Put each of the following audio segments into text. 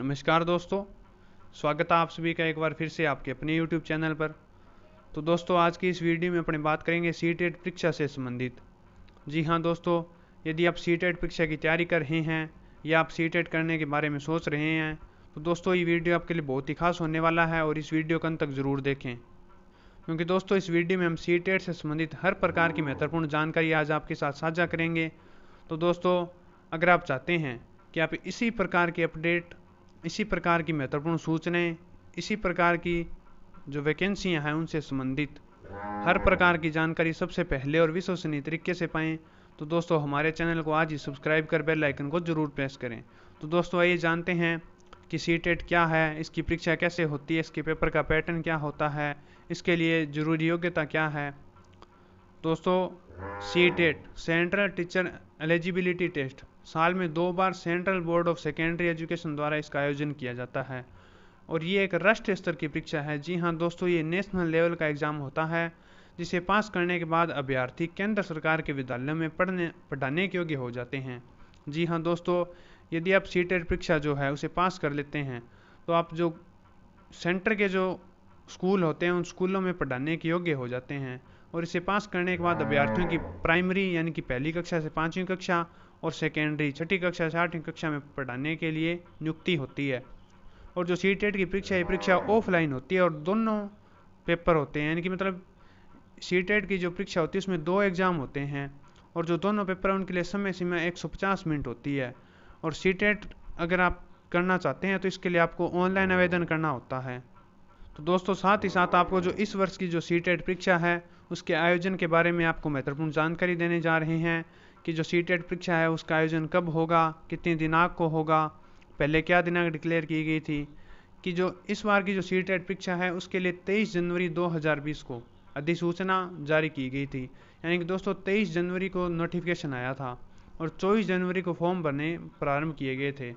नमस्कार दोस्तों, स्वागत है आप सभी का एक बार फिर से आपके अपने YouTube चैनल पर। तो दोस्तों, आज की इस वीडियो में अपने बात करेंगे सीटेट परीक्षा से संबंधित। जी हाँ दोस्तों, यदि आप सीटेट परीक्षा की तैयारी कर रहे हैं या आप सीटेट करने के बारे में सोच रहे हैं तो दोस्तों ये वीडियो आपके लिए बहुत ही खास होने वाला है और इस वीडियो को अंत तक ज़रूर देखें, क्योंकि दोस्तों इस वीडियो में हम सीटेट से संबंधित हर प्रकार की महत्वपूर्ण जानकारी आज आपके साथ साझा करेंगे। तो दोस्तों, अगर आप चाहते हैं कि आप इसी प्रकार की अपडेट, इसी प्रकार की महत्वपूर्ण सूचनाएं, इसी प्रकार की जो वैकेंसियां हैं उनसे संबंधित हर प्रकार की जानकारी सबसे पहले और विश्वसनीय तरीके से पाएं, तो दोस्तों हमारे चैनल को आज ही सब्सक्राइब कर बेल आइकन को जरूर प्रेस करें। तो दोस्तों आइए जानते हैं कि सीटेट क्या है, इसकी परीक्षा कैसे होती है, इसके पेपर का पैटर्न क्या होता है, इसके लिए जरूरी योग्यता क्या है। दोस्तों, CTET central teacher eligibility test साल में 2 बार central board of secondary education द्वारा इसका आयोजन किया जाता है और ये एक राष्ट्रीय स्तर की परीक्षा है। जी हाँ दोस्तों, ये नेशनल लेवल का एग्ज़ाम होता है जिसे पास करने के बाद अभ्यर्थी केंद्र सरकार के विद्यालयों में पढ़ाने के योग्य हो जाते हैं। जी हाँ दोस्तों, यदि आप सीटेट परीक्षा जो है उसे पास कर लेते हैं तो आप जो सेंटर के जो स्कूल होते हैं उन स्कूलों में पढ़ाने के योग्य हो जाते हैं और इसे पास करने के बाद अभ्यर्थियों की प्राइमरी यानी कि पहली कक्षा से 5वीं कक्षा और सेकेंडरी 6ठी कक्षा से 8वीं कक्षा में पढ़ाने के लिए नियुक्ति होती है। और जो सीटेट की परीक्षा है, परीक्षा ऑफलाइन होती है और दोनों पेपर होते हैं, यानी कि मतलब सीटेट की जो परीक्षा होती है उसमें 2 एग्ज़ाम होते हैं और जो दोनों पेपर हैं उनके लिए समय सीमा 150 मिनट होती है। और सीटेट अगर आप करना चाहते हैं तो इसके लिए आपको ऑनलाइन आवेदन करना होता है। तो दोस्तों, साथ ही साथ आपको जो इस वर्ष की जो सीटेट परीक्षा है उसके आयोजन के बारे में आपको महत्वपूर्ण जानकारी देने जा रहे हैं कि जो सीटेट परीक्षा है उसका आयोजन कब होगा, कितने दिनांक को होगा, पहले क्या दिनांक डिक्लेयर की गई थी, कि जो इस बार की जो सीटेट परीक्षा है उसके लिए 23 जनवरी 2020 को अधिसूचना जारी की गई थी। यानी कि दोस्तों 23 जनवरी को नोटिफिकेशन आया था और 24 जनवरी को फॉर्म भरने प्रारंभ किए गए थे।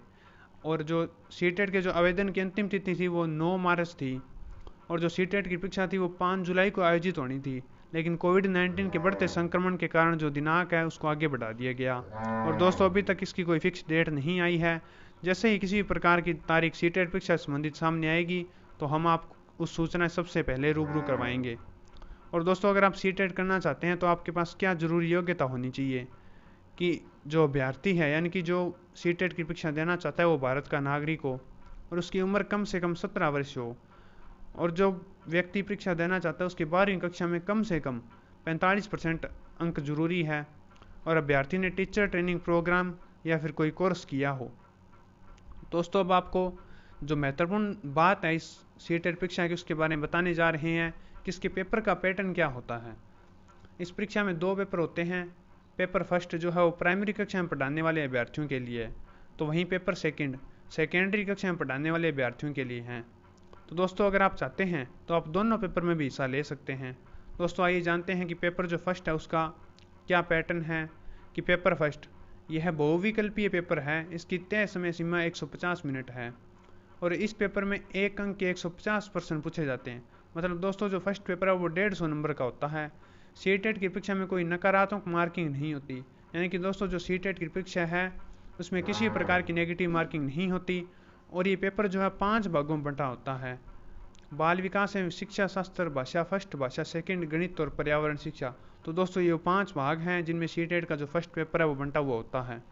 और जो सीटेट के जो आवेदन की अंतिम तिथि थी वो 9 मार्च थी और जो सीटेट की परीक्षा थी वो 5 जुलाई को आयोजित होनी थी, लेकिन कोविड-19 के बढ़ते संक्रमण के कारण जो दिनांक है उसको आगे बढ़ा दिया गया। और दोस्तों अभी तक इसकी कोई फिक्स डेट नहीं आई है। जैसे ही किसी प्रकार की तारीख सीटेट परीक्षा संबंधित सामने आएगी तो हम आप उस सूचना सबसे पहले रूबरू करवाएंगे। और दोस्तों, अगर आप सीटेट करना चाहते हैं तो आपके पास क्या जरूरी योग्यता होनी चाहिए कि जो अभ्यर्थी है यानी कि जो सीटेट की परीक्षा देना चाहता है वो भारत का नागरिक हो और उसकी उम्र कम से कम 17 वर्ष हो और जो व्यक्ति परीक्षा देना चाहता है उसकी 12वीं कक्षा में कम से कम 45% अंक जरूरी है और अभ्यर्थी ने टीचर ट्रेनिंग प्रोग्राम या फिर कोई कोर्स किया हो। दोस्तों, अब आपको जो महत्वपूर्ण बात है इस सीटेट परीक्षा की उसके बारे में बताने जा रहे हैं कि इसके पेपर का पैटर्न क्या होता है। इस परीक्षा में 2 पेपर होते हैं। पेपर फर्स्ट जो है वो प्राइमरी कक्षा में पढ़ाने वाले अभ्यर्थियों के लिए है, तो वहीं पेपर सेकेंड सेकेंडरी कक्षा में पढ़ाने वाले अभ्यर्थियों के लिए हैं। तो दोस्तों, अगर आप चाहते हैं तो आप दोनों पेपर में भी हिस्सा ले सकते हैं। दोस्तों आइए जानते हैं कि पेपर जो फर्स्ट है उसका क्या पैटर्न है। कि पेपर फर्स्ट यह बहुविकल्पीय पेपर है, इसकी तय समय सीमा 150 मिनट है और इस पेपर में 1 अंक के 150 प्रश्न पूछे जाते हैं। मतलब दोस्तों जो फर्स्ट पेपर है वो 150 नंबर का होता है। सीटेट की परीक्षा में कोई नकारात्मक मार्किंग नहीं होती, यानी कि दोस्तों जो सीटेट की परीक्षा है उसमें किसी प्रकार की नेगेटिव मार्किंग नहीं होती। और ये पेपर जो है 5 भागों में बंटा होता है। बाल विकास एवं शिक्षा शास्त्र, भाषा फर्स्ट, भाषा सेकंड, गणित और पर्यावरण शिक्षा। तो दोस्तों ये 5 भाग हैं जिनमें सीटेट का जो फर्स्ट पेपर है वो बंटा हुआ होता है।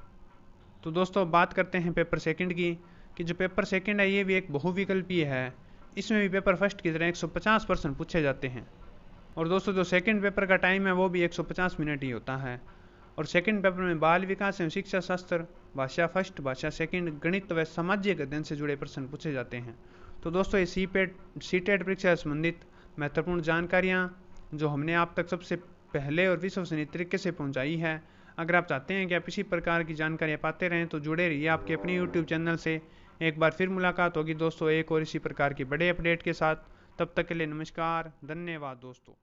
तो दोस्तों बात करते हैं पेपर सेकंड की, कि जो पेपर सेकंड है ये भी एक बहुविकल्पीय है। इसमें भी पेपर फर्स्ट की तरह 150 प्रश्न पूछे जाते हैं और दोस्तों जो सेकंड पेपर का टाइम है वो भी 150 मिनट ही होता है। और सेकंड पेपर में बाल विकास एवं शिक्षा शास्त्र, भाषा फर्स्ट, भाषा सेकंड, गणित व सामाजिक अध्ययन से जुड़े प्रश्न पूछे जाते हैं। तो दोस्तों ये सीटेट परीक्षा से संबंधित महत्वपूर्ण जानकारियाँ जो हमने आप तक सबसे पहले और विश्वसनीय तरीके से पहुँचाई है। अगर आप चाहते हैं कि आप इसी प्रकार की जानकारियाँ पाते रहें तो जुड़े रहिए आपके अपने यूट्यूब चैनल से। एक बार फिर मुलाकात होगी दोस्तों एक और इसी प्रकार की बड़े अपडेट के साथ। तब तक के लिए नमस्कार, धन्यवाद दोस्तों।